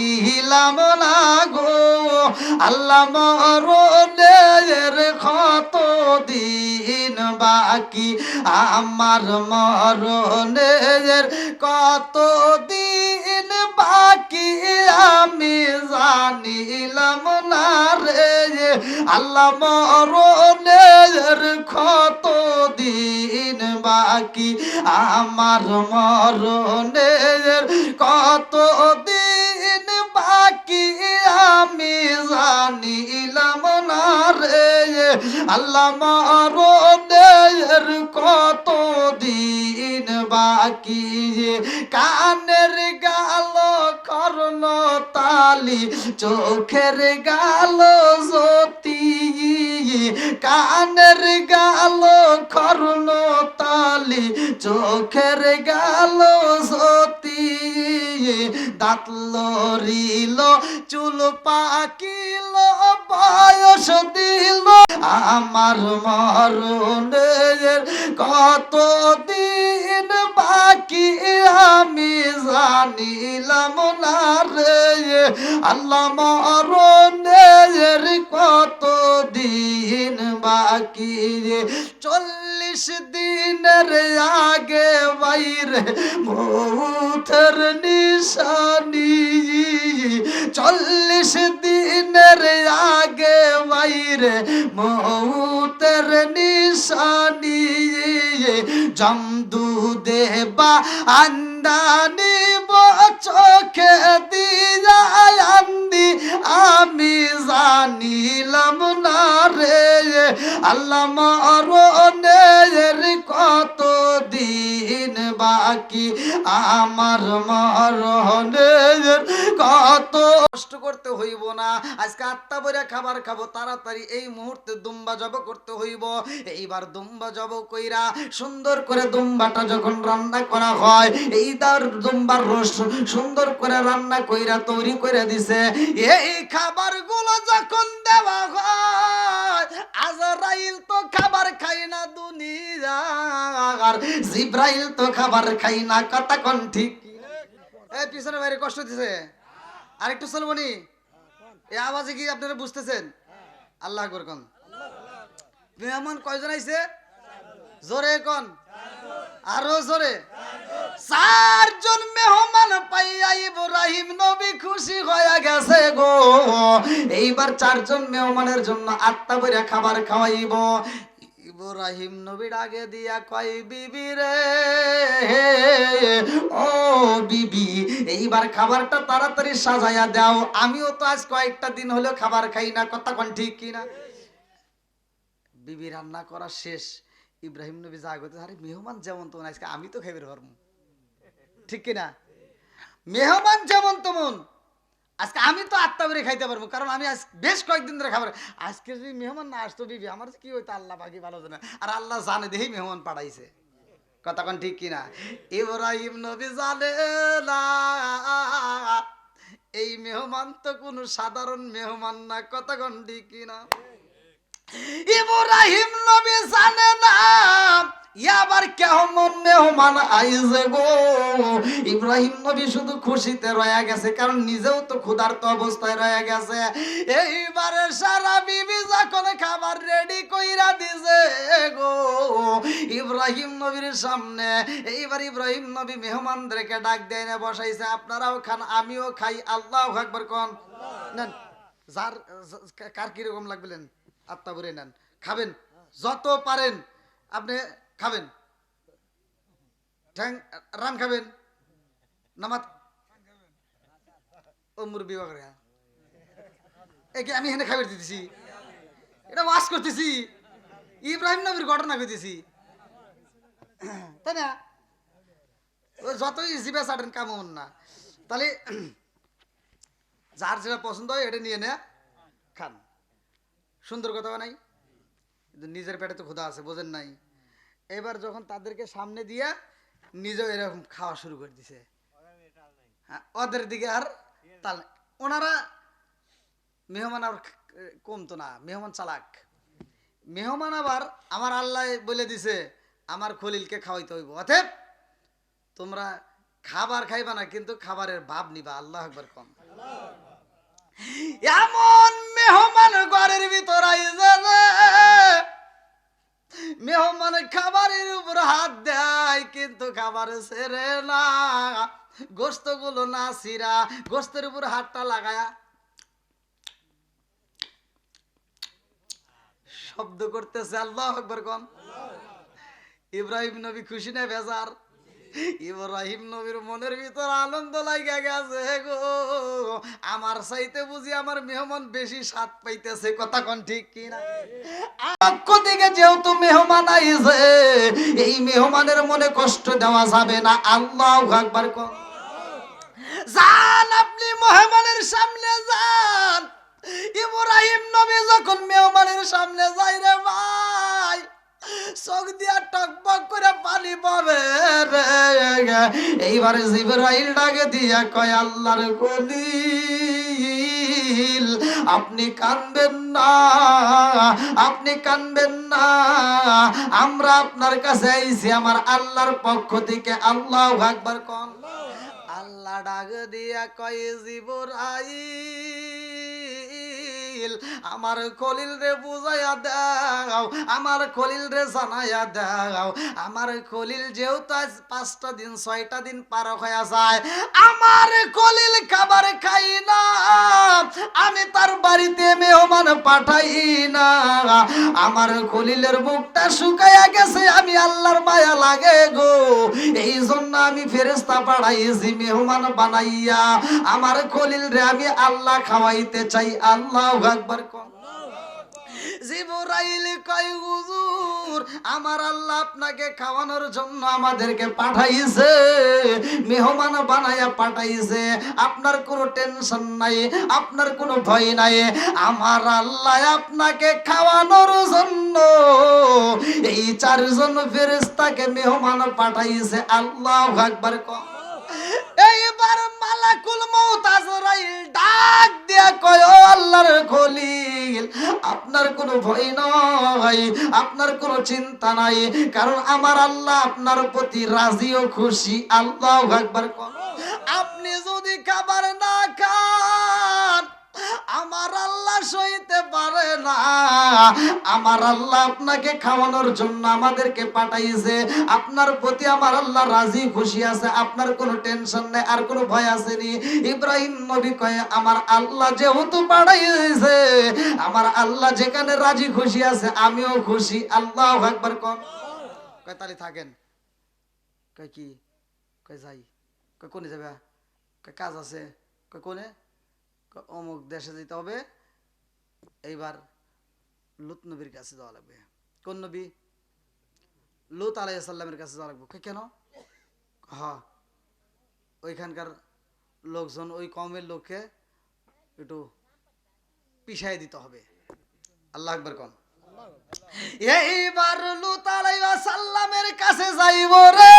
জানিলাম না গো আল্লাহ মরণের কত দিন বাকি আমার মরণের কত দিন বাকি আমি জানিলাম না রে আল্লাহ মরণের কত দিন বাকি আমার মরণের কত দিন বাকি আমি জানিলাম না রে আল্লাহ মরণের কত দিন বাকি কানের গাল কর্ণ তালি চোখের গাল জ্যোতি কানের গাল কর্ণ তালি চোখের গাল জ্যোতি দাঁত লড়িল চুল পাকিল বয়স দিল আমার মরণের কত দিন বাকি আমি জানিলাম না রে আল্লাহ মরণের কত দিন বাকি 40 দিনের আগে বাইরে মৌতের নিশানি 40 দিনের আগে বাইরে মৌতের নিশানি জমদু দেবা আন্দানি চোখে দিয়া আন্দি আমি জানিলাম না রে আল্লাহ মরণের কত দিন বাকি আমার মরণের কত কষ্ট করতে হইব না আজকে আত্মা বইরা খাবার খাবো তাড়াতাড়ি এই মুহূর্তে দুম্বা জব করতে হইব এইবার দুম্বা জব কইরা সুন্দর করে দুম্বাটা যখন রান্না করা হয় এই দার দুম্বার রস সুন্দর করে রান্না কইরা তৈরি করে দিছে এই খাবারগুলো যখন দেওয়া হয় আজরাইল তো খাবার খায় না দুনিয়ার জিব্রাইল তো খাবার খায় না কথা কোন ঠিক এই পিছনে বাইরে কষ্ট দিছে আরেকটু চলবনি এই আওয়াজে কি আপনারা বুঝতেছেন আল্লাহ আকবার কোন মেহমান কয়জন আইছে জোরে কোন আরো জোরে 4 জন মেহমান পাইয়া ইব্রাহিম নবী খুশি হয়ে গেছে গো এইবার 4 জন মেহমানের জন্য আত্মা বইরা খাবার খাওয়াইব ইব্রাহিম নবী ডাকে দিয়া কয় বিবি রে ও বিবি এইবার খাবারটা তাড়াতাড়ি সাজায়া দাও আমিও তো আজ কয়েকটা দিন হলো খাবার খাই না কথা কোন ঠিক কি না বিবি রান্না করা শেষ ইব্রাহিম নবী যা কইতে আরে মেহমান যেমন তেমন আজকে আমি তো খাইবার পারবো ঠিক কি না মেহমান যেমন তেমন আজকে আমি তো আত্মা বেরে খাইতে পারবো কারণ আমি আজ বেশ কয়েকদিন ধরে খাবার আজকে যদি মেহমান না আসতো বিবি আমার কি হইতো আল্লাহ বাকি ভালো জানে আর আল্লাহ জানে দেখেই মেহমান পাঠাইছে কথা কোন ঠিক কিনা ইব্রাহিম নবী জানে না এই মেহমান তো কোনো সাধারণ মেহমান না কথা কোন ঠিক কিনা ইব্রাহিম নবী জানে না ইয়াবার কেমন মেহমান আইছে গো ইব্রাহিম নবী শুধু খুশিতে রয়ে গেছে কারণ নিজেও তো ক্ষুধার্ত অবস্থায় রয়ে গেছে এইবারে সারা বিবি যখন খাবার রেডি কইরা দিছে গো ইব্রাহিম নবীর সামনে এইবার ইব্রাহিম নবী মেহমানদেরকে ডাক দেয় না বসাইছে আপনারাও খান আমিও খাই আল্লাহু আকবার কোন নেন যার কার কি রকম লাগবেন আত্মা ভরে নেন খাবেন যত পারেন আপনি খাবেন ঠ্যাং রান খাবেন নামাজ ও মুরব্বি বাগরা একে আমি এখানে খাবার দিতেছি এটা ওয়াশ করতেছি ইব্রাহিম নবীর ঘটনা কইতেছি তাই না ও যতই জিবে ছাড়েন কামন না তাহলে যার যেটা পছন্দ হয় এটা নিয়ে নে খান সুন্দর কথা নাই নিজের পেটে তো ক্ষুধা আছে বোঝেন নাই এবার যখন তাদেরকে সামনে দিয়া নিজেও এরকম খাওয়া শুরু করে দিছে হ্যাঁ ওদের দিকে আর তাল ওনারা মেহমান আর কমতো না মেহমান চালাক মেহমান আবার আমার আল্লাহ বলে দিছে আমার খলিলকে খাওয়াইতে হইব অতএব তোমরা খাবার খাইবা না, কিন্তু খাবারের ভাব নিবা। আল্লাহু আকবার কম। এমন মেহমান ঘরের ভিতর আইছে যে মেহমান খাবারের উপর হাত দেয়, কিন্তু খাবার ছেড়ে না। গোস্ত গুলো না ছিঁড়া, গোস্তের উপর হাতটা লাগায়া শব্দ করতেছে। আল্লাহু আকবার কম। ইব্রাহিম নবী খুশি না বেজার? ইব্রাহিম নবীর মনের ভিতর আনন্দ লাগা গেছে গো, আমার চাইতে বুঝি আমার মেহমান বেশি স্বাদ পাইতেছে। কথা কোন ঠিক কিনা? পক্ষ থেকে যেহেতু মেহমান আইছে, এই মেহমানের মনে কষ্ট দেওয়া যাবে না। আল্লাহু আকবার কোন। যান আপনি মেহমানের সামনে যান। ইব্রাহিম নবী যখন মেহমানের সামনে যাই রে ভাই, চোখ দিয়া টকবক করে পানি পাবে রে। এইবারে জিবরাইল ডাকে দিয়া কয়, আল্লাহর খলিল আপনি কাঁদবেন না, আপনি কাঁদবেন না, আমরা আপনার কাছে আইছি আমার আল্লাহর পক্ষ থেকে। আল্লাহু আকবার কোন। আল্লাহ ডাক দিয়া কয়, জিবরাইল আমার খলিল রে বুঝাইয়া দাও, আমার খলিল রে জানাইয়া দাও, আমার খলিল যেহেতু আজ 5টা দিন 6টা দিন পার হয়ে যায়, আমার খলিল খাবার খাই না, আমি তার বাড়িতে মেহমান পাঠাই না, আমার খলিলের বুকটা শুকাইয়া গেছে, আমি আল্লাহর মায়া লাগে গো, এই জন্য আমি ফেরেশতা পাঠাইছি মেহমান বানাইয়া আমার খলিল রে আমি আল্লাহ খাওয়াইতে চাই। আল্লাহু আকবার কোন। জিবরাইল কয়, হুজুর আমার আল্লাহ আপনাকে খাওয়ানোর জন্য আমাদেরকে পাঠাইছে, মেহমান বানাইয়া পাঠাইছে, আপনার কোনো টেনশন নাই, আপনার কোনো ভয় নাই, আমার আল্লাহ আপনাকে খাওয়ানোর জন্য এই 4 জন ফেরেশতাকে মেহমান পাঠাইছে। আল্লাহু আকবার কোন। এইবার মালাকুল মউত আজরাইল ডাক দিয়া কয়, ও আল্লাহর খলিল আপনার কোনো ভয় নাই, আপনার কোনো চিন্তা নাই, কারণ আমার আল্লাহ আপনার প্রতি রাজি ও খুশি। আল্লাহু আকবার কোন। আপনি যদি খাবার না খান আমার আল্লাহ সইতে পারে না, আমার আল্লাহ আপনাকে খাওয়ানোর জন্য আমাদেরকে পাঠাইছে, আপনার প্রতি আমার আল্লাহ রাজি খুশি আছে, আপনার কোনো টেনশন নেই, আর কোনো ভয় আসেনি। ইব্রাহিম নবী কয়, আমার আল্লাহ যেহেতু পাঠাইছে, আমার আল্লাহ যেখানে রাজি খুশি আছে আমিও খুশি। আল্লাহু আকবার কোন। কয় তালি থাকেন। কয় কি? কয় যাই। কয় কোনে যাবে? কয় কাজ আছে। কয় কোনে? অমুক দেশে যেতে হবে, এইবার লুত নবীর কাছে যাওয়া লাগবে। কোন নবী? লুত আলাইহিস সালামের কাছে যাওয়া লাগবে। কেন? হ্যাঁ, ওইখানকার লোকজন, ওই কওমের লোককে একটু পিছাই দিতে হবে। আল্লাহু আকবার কোন। এইবার লুত আলাইহিস সালামের কাছে যাইব রে,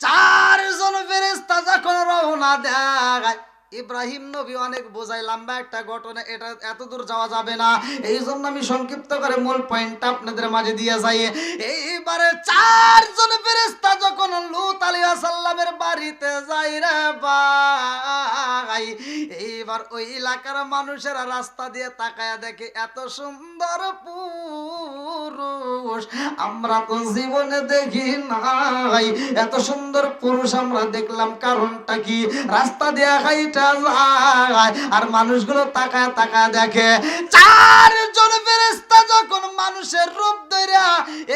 4 জন ফেরেশতা যখন রওনা দেয়, ইব্রাহিম নবী অনেক বোঝাই, লম্বা একটা ঘটনা, এটা এত দূর যাওয়া যাবে না, এই জন্য আমি সংক্ষিপ্ত করে মূল পয়েন্টটা আপনাদের মাঝে দিয়ে যাই। এইবারে 4 জন ফেরেশতা যখন লূত আলাইহিস সালামের বাড়িতে যায় রে ভাই, এইবার ওই এলাকার মানুষেরা রাস্তা দিয়ে তাকায়া দেখে এত সুন্দর পুরুষ আমরা তো জীবনে দেখি নাই, এত সুন্দর পুরুষ আমরা দেখলাম, কারণটা কি? রাস্তা দিয়ে হাইটা যায় আর মানুষগুলো তাকায় তাকায় দেখে। 4 জন ফেরেশতা যখন মানুষের রূপ ধরে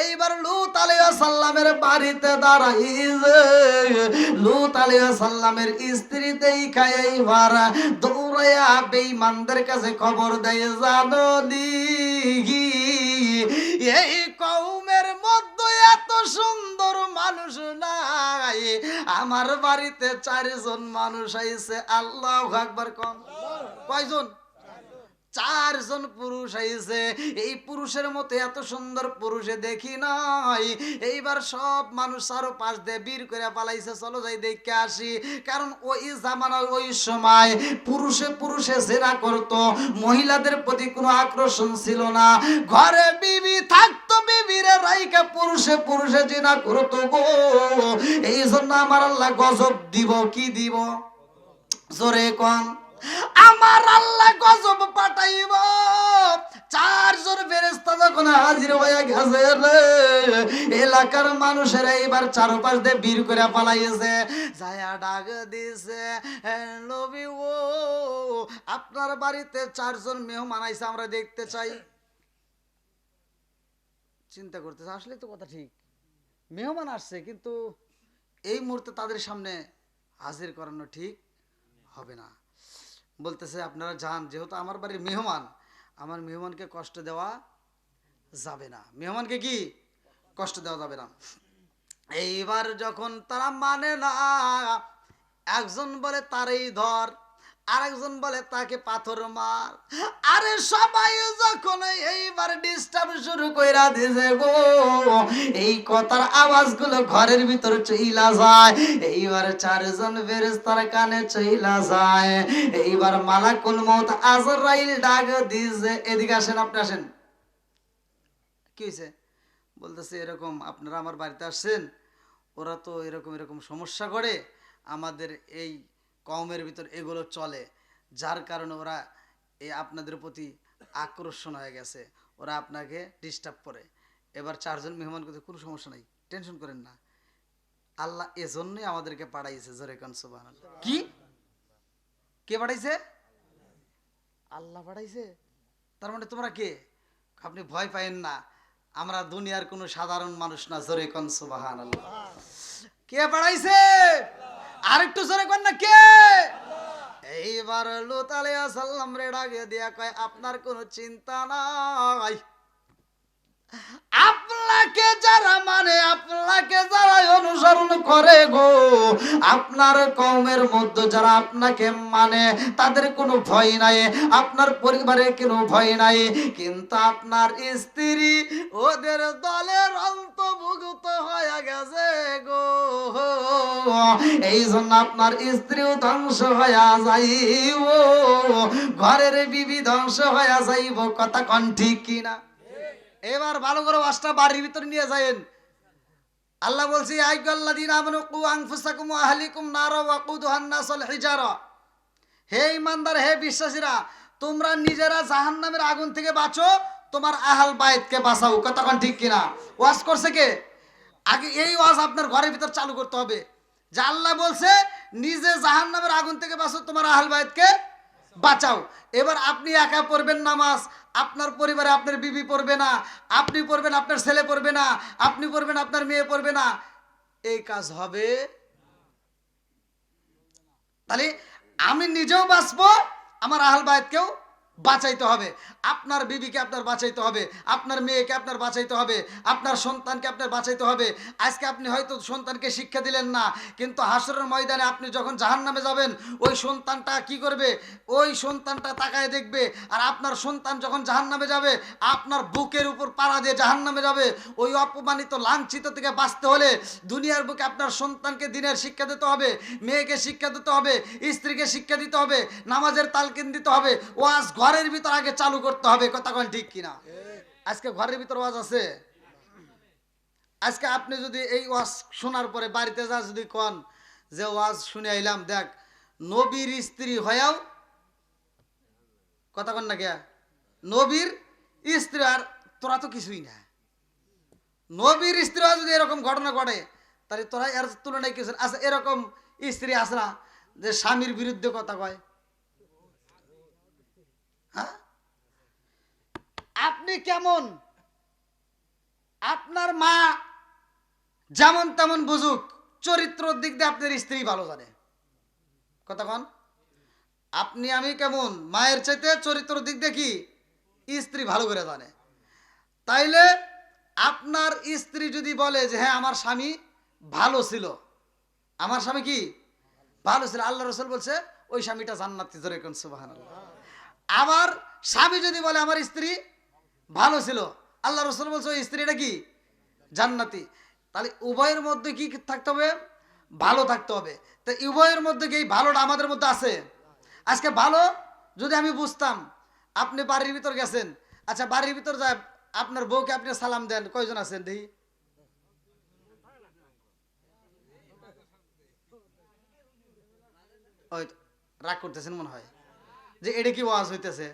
এইবার লূত আলাইহিস সালামের বাড়িতে দাঁড়াইছে, লূত আলাইহিস সালামের স্ত্রী দেইখা এইবার দৌড়াইয়া বেঈমানদের কাছে খবর দেয়, জানো নি এই কওমের মধ্যে এত সুন্দর মানুষ নাই, আমার বাড়িতে 4 জন মানুষ আইছে। আল্লাহু আকবার কোন। কয়জন? চারজন পুরুষ আইছে, এই পুরুষের মতো এত সুন্দর পুরুষে দেখি নাই। এইবার সব মানুষ চারো পাশ দিয়ে বীর করে পালাইছে, চলো যাই দেখে আসি। কারণ ওই জামানায় ওই সময় পুরুষে পুরুষে জেনা করতো, মহিলাদের প্রতি কোনো আকর্ষণ ছিল না। ঘরে বিবি থাকতো, বিবিরে রাইকা পুরুষে পুরুষে জেনা করতো গো। এই জন্য আমার আল্লাহ গজব দিব। কি দিব? জোরে কোন। আমার আল্লাহ গজব পাঠাইব। চারজন ফেরেশতা যখন হাজির হয়ে গেছে রে, এলাকার মানুষের এইবার চারপাশ দিয়ে বীর করে পালাইছে। যায়া ডাক দিছে, নবী ও, আপনার বাড়িতে চারজন মেহমান আইছে, আমরা দেখতে চাই। চিন্তা করতেছে, আসলে তো কথা ঠিক, মেহমান আসছে, কিন্তু এই মুহূর্তে তাদের সামনে হাজির করানো ঠিক হবে না। বলতেছে আপনারা যান, যেহেতু আমার বাড়ির মেহমান, আমার মেহমানকে কষ্ট দেওয়া যাবে না। মেহমানকে কি কষ্ট দেওয়া যাবে না। এইবার যখন তারা মানে না, একজন বলে তারই ধর, আরেকজন বলে তাকে পাথর মার। আরে সবাই যখন এইবার ডিস্টার্ব শুরু কইরা দিছে গো, এই কথার আওয়াজগুলো ঘরের ভিতর চইলা যায়। এইবার চারজন ফেরেশতার কানে চইলা যায়। এইবার মালাকুল মউত আজরাইল ডাক দিছে, এদিকে আসেন, আপনি আসেন। কি হয়েছে? বলতেছে এরকম আপনারা আমার বাড়িতে আসছেন, ওরা তো এরকম এরকম সমস্যা করে, আমাদের এই কওমের ভিতর এগুলো চলে, যার কারণে ওরা এই আপনাদের প্রতি আকর্ষণ হয়ে গেছে, ওরা আপনাকে ডিস্টার্ব করে। এবার চারজন মেহমান করতে কোনো সমস্যা নাই, টেনশন করেন না, আল্লাহ এজন্যই আমাদেরকে পাঠাইছে। জোরে কান সুবহানাল্লাহ। কি? কে পাঠাইছে? আল্লাহ পাঠাইছে। তার মানে তোমরা কে? আপনি ভয় পাইেন না, আমরা দুনিয়ার কোনো সাধারণ মানুষ না। জোরে কান সুবহানাল্লাহ। কে পাঠাইছে? আরেকটু জোরে কর না, কে? এইবার লূত আলাইহিস সালাম রে ডাকে দিয়া কয়, আপনার কোনো চিন্তা নাই, আপনাকে যারা মানে, আপনাকে যারা অনুসরণ করে গো, আপনার কওমের মধ্যে যারা আপনাকে মানে, তাদের কোনো ভয় নাই, আপনার পরিবারের কোনো ভয় নাই, কিন্তু আপনার স্ত্রী ওদের দলের অন্তর্ভুক্ত হয়ে গেছে গো। এই জন্য আপনার স্ত্রীও ধ্বংস হয়ে যাইব, ঘরের বিবি ধ্বংস হয়ে যাইব। কথা কোন ঠিক কিনা? এবার ভালো করে ওয়াজটা বাড়ির ভিতর নিয়ে যায়েন। আল্লাহ বলছে, আইয়ুহাল্লাযীনা আমানু কু আনফুসাকুম ওয়া আহলিকুম নারা ওয়াকুদুহান নাস ওয়াল হিজারা। হে ঈমানদার, হে বিশ্বাসীরা, তোমরা নিজেরা জাহান্নামের আগুন থেকে বাঁচো, তোমার আহল বাইতকে বাঁচাও। কথা কোন ঠিক কিনা? ওয়াজ করছে কে? আগে এই ওয়াজ আপনার ঘরের ভিতর চালু করতে হবে, যে আল্লাহ বলছে নিজে জাহান্নামের আগুন থেকে বাঁচো, তোমার আহল বাইতকে বাঁচাও। এবার আপনি একা পড়বেন নামাজ, আপনার পরিবারে আপনার বিবি পড়বে না, আপনি পড়বেন, আপনার ছেলে পড়বে না, আপনি পড়বেন, আপনার মেয়ে পড়বে না, এই কাজ হবে? তাহলে আমি নিজেও বাঁচবো, আমার আহল বাইতকেও বাঁচাইতে হবে, আপনার বিবিকে আপনার বাঁচাইতে হবে, আপনার মেয়েকে আপনার বাঁচাইতে হবে, আপনার সন্তানকে আপনার বাঁচাইতে হবে। আজকে আপনি হয়তো সন্তানকে শিক্ষা দিলেন না, কিন্তু হাসরের ময়দানে আপনি যখন জাহান্নামে যাবেন, ওই সন্তানটা কি করবে? ওই সন্তানটা তাকায় দেখবে। আর আপনার সন্তান যখন জাহান্নামে যাবে, আপনার বুকের উপর পাড়া দিয়ে জাহান্নামে যাবে। ওই অপমানিত লাঞ্ছিত থেকে বাঁচতে হলে দুনিয়ার বুকে আপনার সন্তানকে দিনের শিক্ষা দিতে হবে, মেয়েকে শিক্ষা দিতে হবে, স্ত্রীকে শিক্ষা দিতে হবে, নামাজের তালকিন দিতে হবে, ওয়াজ ঘরের ভিতর আগে চালু করতে হবে। কথা কোন ঠিক কিনা? আজকে ঘরের ভিতর ওয়াজ আছে। আজকে আপনি যদি এই ওয়াজ শোনার পরে বাড়িতে যা যদি কোন যে ওয়াজ শুনে আইলাম, দেখ নবীর স্ত্রী হয়েও, কথা কোন না কে, নবীর স্ত্রী, আর তোরা তো কিছুই না, নবীর স্ত্রী যদি এরকম ঘটনা ঘটে, তাহলে তোরা এর তুলনায় কিছু। আচ্ছা, এরকম স্ত্রী আছে না যে স্বামীর বিরুদ্ধে কথা কয়? হ্যাঁ, আপনি কেমন, আপনার মা যেমন তেমন বুঝুক, চরিত্রের দিক দিয়ে আপনার স্ত্রী ভালো জানে। কথা কন, আপনি আমি কেমন, মায়ের চাইতে চরিত্রের দিক দিয়ে কি স্ত্রী ভালো করে জানে। তাইলে আপনার স্ত্রী যদি বলে যে হ্যাঁ আমার স্বামী ভালো ছিল, আমার স্বামী কি ভালো ছিল, আল্লাহ রাসূল বলছে ওই স্বামীটা জান্নাতি। জোরে কোন সুবহানাল্লাহ। আবার স্বামী যদি বলে আমার স্ত্রী ভালো ছিল, আল্লাহ রাসূল বলছে ওই স্ত্রীটা কি জান্নাতি। তাহলে উভয়ের মধ্যে কি থাকতে হবে? ভালো থাকতে হবে। তো উভয়ের মধ্যে কি এই ভালোটা আমাদের মধ্যে আছে? আজকে ভালো যদি আমি বুঝতাম, আপনি বাড়ির ভিতর গেছেন, আচ্ছা বাড়ির ভিতর যায় আপনার বউকে আপনি সালাম দেন, কয়জন আছেন দেখি? ওই রাগ করতেছেন মনে হয় যে এটা কি ওয়াজ হইতেছে।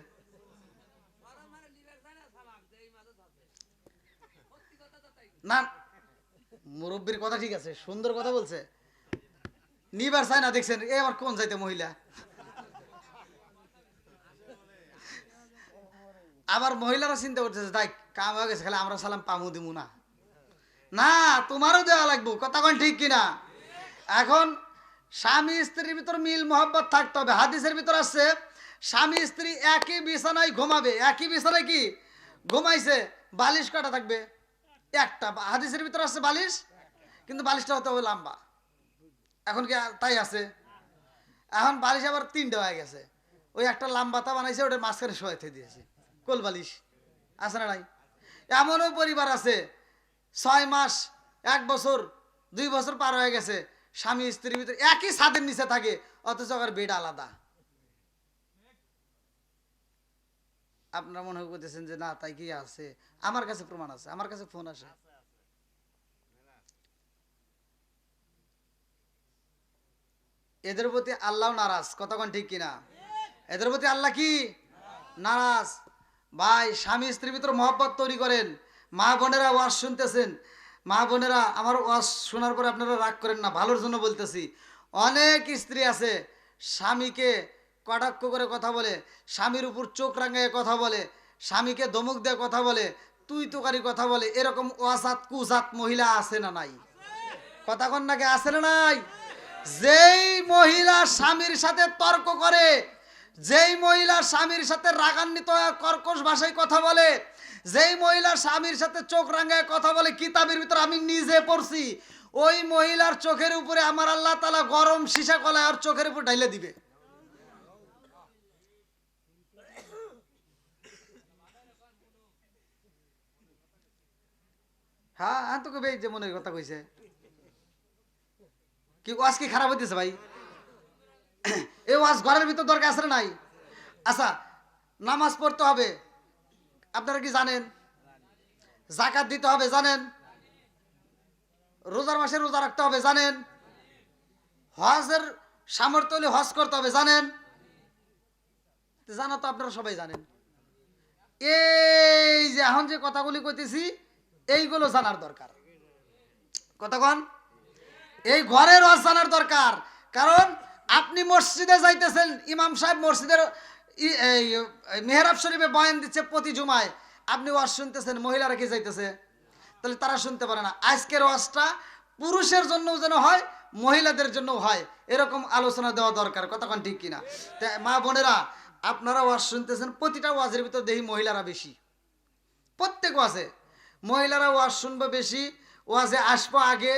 না, মুরব্বীর কথা ঠিক আছে, সুন্দর কথা বলছে, নিবার চায় না। দেখছেন এ আবার কোন যাইতে মহিলা, আবার মহিলারা চিন্তা করতেছে তাই কাম হয়ে গেছে, খালি আমরা সালাম পামু দিমু না। না, তোমারও দেওয়া লাগবো, কথা কোন ঠিক কিনা? এখন স্বামী স্ত্রীর ভিতর মিল মোহাব্বত থাকতে হবে। হাদিসের ভিতর আছে স্বামী স্ত্রী একই বিছানায় ঘুমাবে, একই বিছানায় কি ঘুমাইছে, বালিশ কাটা থাকবে একটা। হাদিসের ভিতর আছে বালিশ, কিন্তু বালিশটা হতে হবে লম্বা। এখন কি তাই আছে? এখন বালিশ আবার তিনটা হয়ে গেছে, ওই একটা লম্বাতা বানাইছে, ওটা মাঝখানে শোয়াইতে দিয়েছে, কোল বালিশ আছে না নাই? এমনও পরিবার আছে 6 মাস 1 বছর 2 বছর পার হয়ে গেছে, স্বামী স্ত্রীর ভিতরে একই ছাদের নিচে থাকে, অথচ আর বেড আলাদা। আপনারা মনে করতেছেন যে না তাই কি আছে? আমার কাছে প্রমাণ আছে, আমার কাছে ফোন আছে। এদের প্রতি আল্লাহ নারাজ, কতক্ষণ ঠিক কিনা? এদের প্রতি আল্লাহ কি নারাজ? ভাই স্বামী স্ত্রীর ভিতর মহব্বত তৈরি করেন। মা বোনেরা ওয়াজ শুনতেছেন, মা বোনেরা আমার ওয়াজ শোনার পরে আপনারা রাগ করেন না, ভালোর জন্য বলতেছি। অনেক স্ত্রী আছে স্বামীকে কটাক্ষ করে কথা বলে, স্বামীর উপর চোখ রাঙায় কথা বলে, স্বামীকে ধমক দিয়ে কথা বলে, তুই তোকারি কথা বলে, এরকম ওয়াসাত কুসাত মহিলা আছে না নাই? কথা কন নাকি, আছে না নাই? যেই মহিলা স্বামীর সাথে তর্ক করে, যেই মহিলা স্বামীর সাথে রাগান্বিত কর্কশ ভাষায় কথা বলে, যেই মহিলা স্বামীর সাথে চোখ রাঙায় কথা বলে, কিতাবের ভিতর আমি নিজে পড়ছি, ওই মহিলার চোখের উপরে আমার আল্লাহ তাআলা গরম সীসা কলায় আর চোখের উপর ঢাইলে দিবে। হ্যাঁ হ্যাঁ, তোকে ভাই যে মনের কথা কইছে কি ওয়াজ কি খারাপ হইতেছে ভাই? এই ওয়াজ ঘরের ভিতর দরকার আছে না নাই? আচ্ছা, নামাজ পড়তে হবে, আপনারা কি জানেন? যাকাত দিতে হবে জানেন? রোজার মাসে রোজা রাখতে হবে জানেন? হজের সামর্থ্য হলে হজ করতে হবে জানেন? জানা তো আপনারা সবাই জানেন। এই যে এখন যে কথাগুলি কইতেছি এইগুলো জানার দরকার, কতক্ষণ এই ঘরের ওয়াজ জানার দরকার। কারণ আপনি মসজিদে যাইতেছেন, ইমাম সাহেব মসজিদের মেহরাব শরীফে বয়ান দিচ্ছে প্রতি জুমায়, আপনি ওয়াজ শুনতেছেন, মহিলারা কি যাইতেছে? তাহলে তারা শুনতে পারে না। আজকের ওয়াজটা পুরুষের জন্যও যেন হয়, মহিলাদের জন্য হয়, এরকম আলোচনা দেওয়া দরকার, কতক্ষণ ঠিক কিনা? মা বোনেরা আপনারা ওয়াজ শুনতেছেন, প্রতিটা ওয়াজের ভিতর দেখি মহিলারা বেশি, প্রত্যেক ওয়াজে মহিলারা ওয়াজ শুনবে বেশি, ওয়াজে আসবো আগে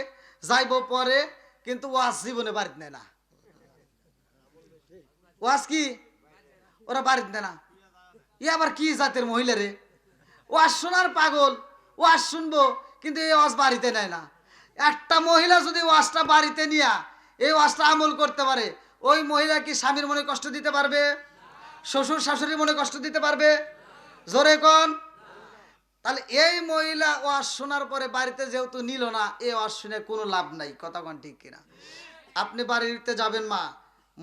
যাইব পরে, কিন্তু ওয়াজ জীবনে বাড়িতে নেয় না। ওয়াজ কি ওরা বাড়িতে নেয় না। ই আবার কি জাতের মহিলা রে? ওয়াজ শোনার পাগল, ওয়াজ শুনবো কিন্তু এই ওয়াজ বাড়িতে নেয় না। একটা মহিলা যদি ওয়াজটা বাড়িতে নিয়া এই ওয়াজটা আমল করতে পারে, ওই মহিলা কি স্বামীর মনে কষ্ট দিতে পারবে? শ্বশুর শাশুড়ির মনে কষ্ট দিতে পারবে? জোরে কোন। তাহলে এই মহিলা ওয়াজ শোনার পরে বাড়িতে যেহেতু নিল না, এই ওয়াজ শুনে কোনো লাভ নাই, কথা কোন ঠিক কিনা? আপনি বাড়িতে যাবেন, মা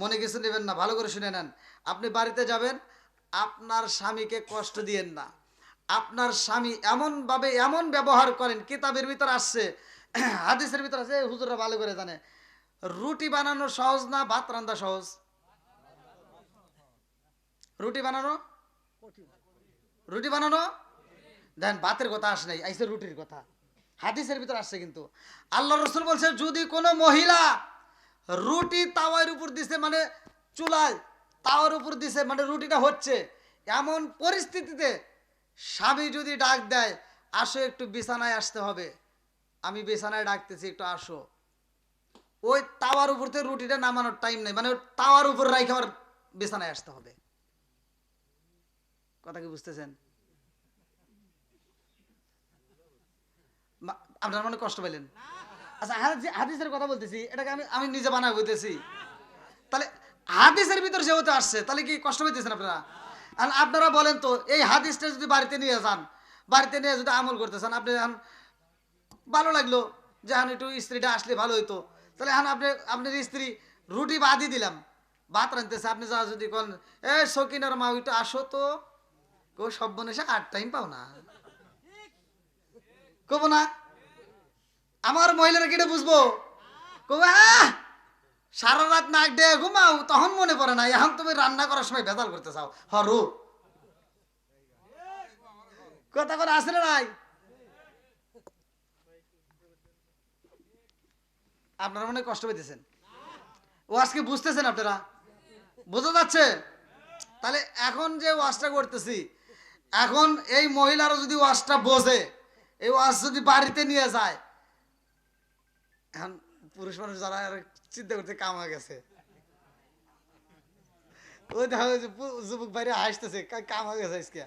মনে কিছু নেবেন না, ভালো করে শুনে নেন। আপনি বাড়িতে যাবেন, আপনার স্বামীকে কষ্ট দিয়েন না। আপনার স্বামী এমনভাবে এমন ব্যবহার করেন, কিতাবের ভিতর আসছে, হাদিসের ভিতর আছে, হুজুররা ভালো করে জানে, রুটি বানানো সহজ না ভাত রান্না সহজ? রুটি বানানো, রুটি বানানো দেন, ভাতের কথা আসে নাই, আইসে রুটির কথা, হাদিসের ভিতর আসছে। কিন্তু আল্লাহ রাসূল বলছে যদি কোনো মহিলা রুটি তাওয়ার উপর দিছে, মানে চুলায় তাওয়ার উপর দিছে, মানে রুটিটা হচ্ছে, এমন পরিস্থিতিতে স্বামী যদি ডাক দেয়, আসো একটু বিছানায় আসতে হবে, আমি বিছানায় ডাকতেছি একটু আসো, ওই তাওয়ার উপর থেকে রুটিটা নামানোর টাইম নেই, মানে তাওয়ার উপর রাইখে আবার বিছানায় আসতে হবে। কথা কি বুঝতেছেন? আপনার মনে কষ্ট পেলেন? আচ্ছা, হাদিসের কথা বলতেছি, এটাকে আমি আমি নিজে বানায় বলতেছি। তাহলে হাদিসের ভিতর যেহেতু আসছে, তাহলে কি কষ্ট পেতেছেন আপনারা? আর আপনারা বলেন তো, এই হাদিসটা যদি বাড়িতে নিয়ে যান, বাড়িতে নিয়ে যদি আমল করতেছেন, আপনি এখন ভালো লাগলো যে এখন একটু স্ত্রীটা আসলে ভালো হইতো, তাহলে এখন আপনার স্ত্রী রুটি বাদই দিলাম, ভাত রাঁধতেছে, আপনি যা যদি কন এ সকিনার মা একটু আসো তো, কেউ সব বোন এসে আর টাইম পাও না, কব না? আমার মহিলারা কেটে বুঝবো, কব সারা রাত নাক ডে ঘুমাও, তখন মনে পড়ে না, এখন তুমি রান্না করার সময় ভেজাল করতে চাও, হরু কথা করে আসলে নাই? আপনারা মনে কষ্ট পেতেছেন, ও আজকে বুঝতেছেন আপনারা? বোঝা যাচ্ছে? তাহলে এখন যে ওয়াজটা করতেছি, এখন এই মহিলারা যদি ওয়াজটা বোঝে, এই ওয়াজ যদি বাড়িতে নিয়ে যায়, এখন পুরুষ মানুষ যারা চিন্তা করতে কাম হয়ে গেছে, ওই দেখা যাচ্ছে যুবক বাইরে হাসতেছে, কাম হয়ে গেছে আজকে।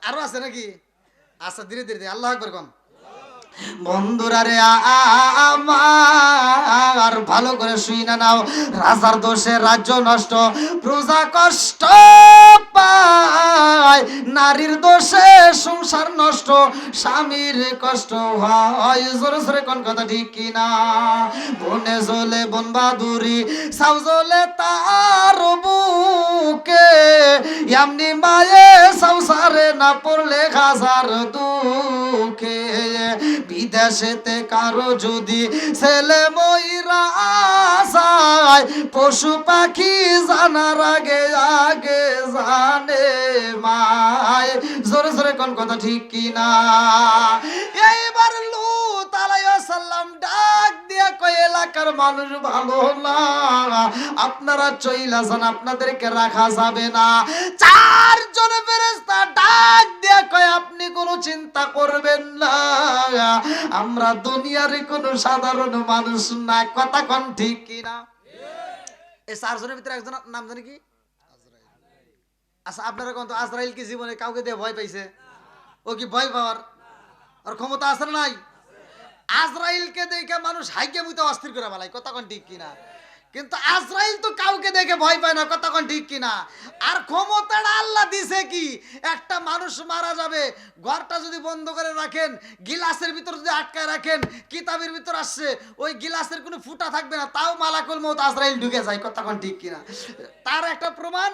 আরো আছে নাকি? আচ্ছা, ধীরে ধীরে আল্লাহ আকবার কোন। বন্ধুরা রে আমার ভালো করে শুই না নাও, রাজার দোষে রাজ্য নষ্ট, প্রজা কষ্ট পায়, নারীর দোষে সংসার নষ্ট, স্বামীর কষ্ট হয়, জোরে জোরে কোন কথা ঠিক কিনা? বনে জ্বলে বন বাদুরি, সাউ জ্বলে তার বুকে, এমনি মায়ে সংসারে না পড়লে হাজার দুঃখে, বিদেশেতে কারো যদি ছেলে ময়রা যায়, পশু পাখি জানার আগে আগে জানে মায়, জোরে জোরে কোন কথা ঠিক কিনা? এইবার লূত আলাইহিস সালাম ডাক দিয়া কয়, এলাকার মানুষ ভালো না, আপনারা চইলা যান, আপনাদেরকে রাখা যাবে না। চারজন ফেরেশতা ডাক দিয়া কয়, আপনি কোনো চিন্তা করবেন না, আমরা দুনিয়ার কোনো সাধারণ মানুষ না, কথা কোন ঠিক কিনা? এই চারজনের ভিতরে একজন নাম জানি কি? আচ্ছা, আপনারা কোন তো, আজরাইল কি জীবনে কাউকে দিয়ে ভয় পাইছে? ও কি ভয় পাওয়ার আর ক্ষমতা আছে না নাই? আজরাইলকে দেখে মানুষ হাইকে মুইতে অস্থির করে ফেলায়, কথা কোন ঠিক কিনা? কিন্তু আজরাইল তো কাউকে দেখে ভয় পায় না, কথা কোন ঠিক কিনা? আর ক্ষমতাটা আল্লাহ দিছে কি, একটা মানুষ মারা যাবে, ঘরটা যদি বন্ধ করে রাখেন, গিলাসের ভিতর যদি আটকায় রাখেন, কিতাবের ভিতর আসছে ওই গিলাসের কোনো ফুটা থাকবে না, তাও মালাকুল মউত আজরাইল ঢুকে যায়, কথা কোন ঠিক কিনা? তার একটা প্রমাণ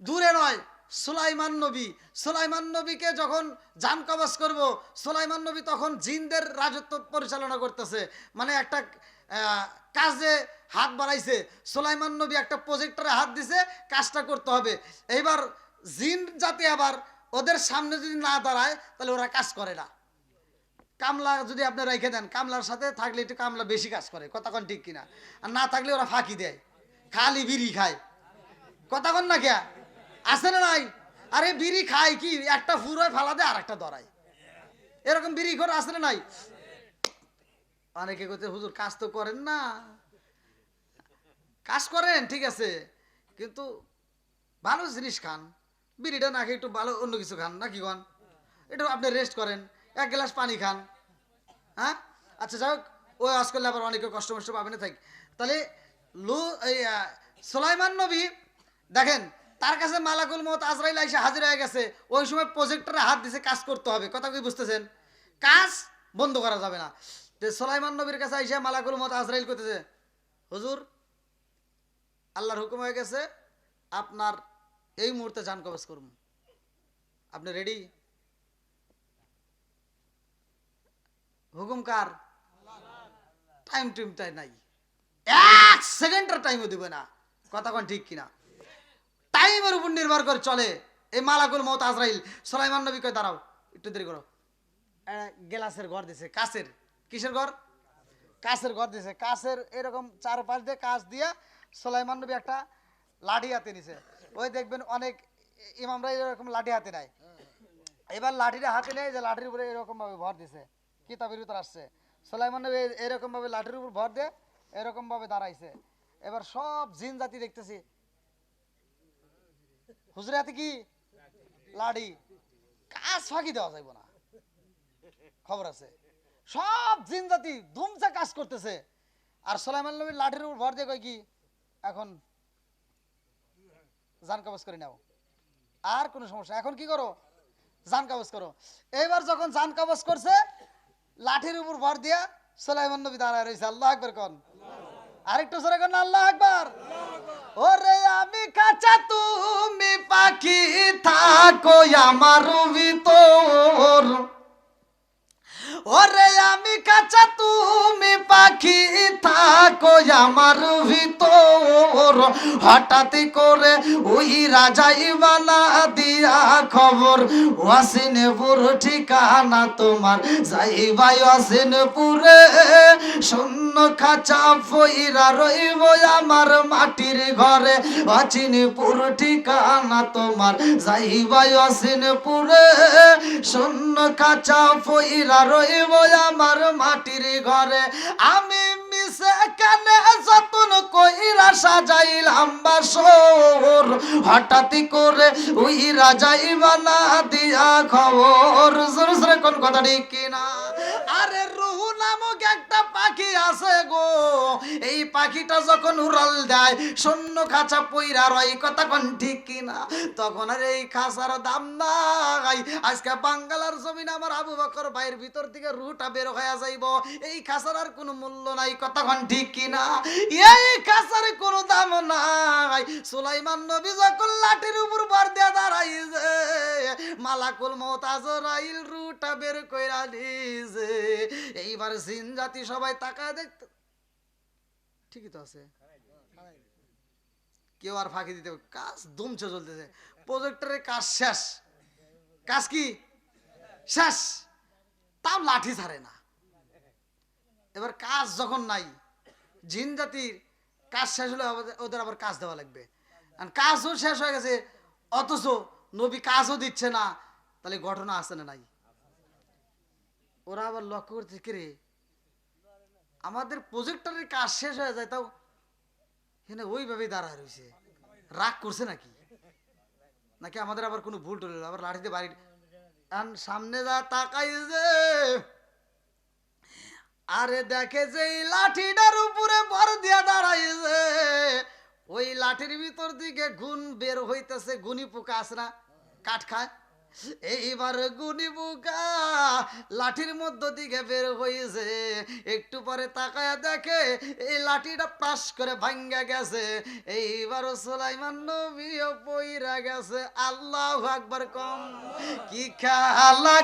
দূরে নয়, সুলাইমান নবী, সুলাইমান নবীকে যখন জান কবজ করব, সুলাইমান নবী তখন জিনদের রাজত্ব পরিচালনা করতেছে, মানে একটা কাজে হাত বাড়াইছে, সুলাইমান নবী একটা প্রজেক্টরে হাত দিছে, কাজটা করতে হবে। এইবার জিন জাতি আবার ওদের সামনে যদি না দাঁড়ায়, তাহলে ওরা কাজ করে না। কামলা যদি আপনি রেখে দেন, কামলার সাথে থাকলে একটু কামলা বেশি কাজ করে, কথা কোন ঠিক কিনা? আর না থাকলে ওরা ফাঁকি দেয়, খালি বিড়ি খায়, কথা কোন না কে? আছে না নাই? আরে বিড়ি খায় কি, একটা ফুরোয় ফালা দেয় আর একটা ধরায়, এরকম বিড়ি ঘর আছে না নাই? অনেকে কইতে, হুজুর কাজ তো করেন না। কাজ করেন ঠিক আছে, কিন্তু ভালো জিনিস খান, বিড়িটা না খেয়ে একটু ভালো অন্য কিছু খান, নাকি খান? একটু আপনি রেস্ট করেন, এক গ্লাস পানি খান, হ্যাঁ? আচ্ছা যাই হোক, ওই আজ করলে আবার অনেকে কষ্ট মষ্ট পাবে না, থাক। তাহলে সুলাইমান নবী দেখেন, তার কাছে মালাকুল মউত আজরাইল আইসা হাজির হয়ে গেছে, ওই সময় প্রজেক্টরে হাত দিছে, কাজ করতে হবে, কথা কি বুঝতেছেন? কাজ বন্ধ করা যাবে না। সুলাইমান নবীর কাছে আইসা মালাকুল মউত আজরাইল করতেছে, হুজুর আল্লাহর হুকুম হয়ে গেছে, আপনার এই মুহূর্তে জান কবজ করুন, আপনি রেডি? হুকুম কার? টাইম টাইমটাই নাই, এক সেকেন্ডের টাইমও দিবে না, কথা কোন ঠিক কিনা? টাইমের উপর নির্ভর করে চলে এই মালাকুল মউত আজরাইল। সুলাইমান নবী কয়, দাঁড়াও একটু দেরি করো, গ্লাসের ঘর দিছে, কাচের, কিসের ঘর? কাচের ঘর দিছে, কাচের এরকম চারপাশ দিয়ে কাচ দিয়া সুলাইমান নবী একটা লাঠি হাতে নিছে। ওই দেখবেন অনেক ইমামরা এরকম লাঠি হাতে নেয়, এবার লাঠিটা হাতে নেয়, যে লাঠির উপরে এরকম ভাবে ভর দিছে, কিতাবের ভিতর আসছে সুলাইমান নবী এরকম ভাবে লাঠির উপর ভর দিয়ে এরকম ভাবে দাঁড়াইছে। এবার সব জিন জাতি দেখতেছি, হুজুরের হাতে কি লাঠি, কাজ ফাঁকি দেওয়া যাইব না, খবর আছে। সব জিন জাতি ধুমসে কাজ করতেছে, আর সুলাইমান নবীর লাঠির উপর ভর দিয়ে কয় কি, এখন জান কবজ করে নাও, আর কোনো সমস্যা, এখন কি করো, জান কবজ করো। এইবার যখন জান কবজ করছে, লাঠির উপর ভর দিয়া সুলাইমান নবী দাঁড়ায় রয়েছে। আল্লাহ আকবার কোন, আরেকটু জোরে কোন আল্লাহ আকবার। ওরে আমি কাঁচা তুমি পাখি, থাকো আমার ভিতর। ওরে আমি কাঁচা তুমি পাখি, থাকো আমার ভিতর। হঠাৎ করে ওই রাজাই বানা দিয়া খবর, ওয়াসিনপুর ঠিকানা তোমার, যাইবাই ওয়াসিনপুরে। শূন্য খাঁচা ফইরা রইব আমার মাটির ঘরে, ওয়াসিনপুর ঠিকানা তোমার, যাইবাই ওয়াসিনপুরে। শূন্য খাঁচা ফইরা রইব আমার মাটির ঘরে। আমি মিশে কানে যতন কইরা সাজাইলাম বাসর, হঠাৎ করে ওই রাজাই বানা দিয়া খবর। জোরে জোরে কোন কথা ঠিক কিনা? আরে রুহু নামক একটা পাখি আছে গো, এই পাখিটা যখন উড়াল দেয় শূন্য খাঁচা পইরা রয়, কথা কোন ঠিক কিনা? তখন আর এই খাঁচার দাম নাই। আজকে বাঙ্গালার জমিন আমার আবু বকর ভাইয়ের ভিতর থেকে রুটা বের হয়ে যাইব, এই খাঁচার আর কোনো মূল্য নাই, কথা কোন ঠিক কিনা? এই খাঁচার কোনো দাম নাই। সুলাইমান নবী যখন লাঠির উপর ভর দিয়া দাঁড়াইছে, মালাকুল মউত আজরাইল রুটা বের কইরা দিয়েছে। এইবার জিন জাতি সবাই তাকায় দেখতে, ঠিকই তো আছে, কেউ আর ফাঁকি দিতে, কাজ দুমছে চলতেছে, প্রজেক্টরের কাজ শেষ, কাজ কি শেষ, তাও লাঠি ছাড়ে না। এবার কাজ যখন নাই, জিন জাতির কাজ শেষ হলে ওদের আবার কাজ দেওয়া লাগবে, কাজও শেষ হয়ে গেছে, অথচ নবী কাজও দিচ্ছে না, তাহলে ঘটনা আছে না নাই? ওরা আবার লক্ষ্য করতে, কে রে আমাদের প্রজেক্টরের কাজ শেষ হয়ে যায়, তাও এখানে ওইভাবেই দাঁড়ায় রয়েছে, রাগ করছে নাকি, নাকি আমাদের আবার কোনো ভুল টুল, আবার লাঠিতে বাড়ি সামনে যা তাকাই যে, আরে দেখে যে লাঠিটার উপরে ভর দিয়া দাঁড়াইছে, ওই লাঠির ভিতর দিকে গুণ বের হইতেছে, গুনি পোকা আছে না, কাঠ খায়, এইবার গুনি পোকা লাঠির মধ্য দিকে বের হয়েছে। একটু পরে তাকায়া দেখে এই লাঠিটা পাশ করে ভাঙ্গা গেছে, এইবার সুলাইমান নবীও পইরা গেছে। আল্লাহু আকবার কম, কি খেলা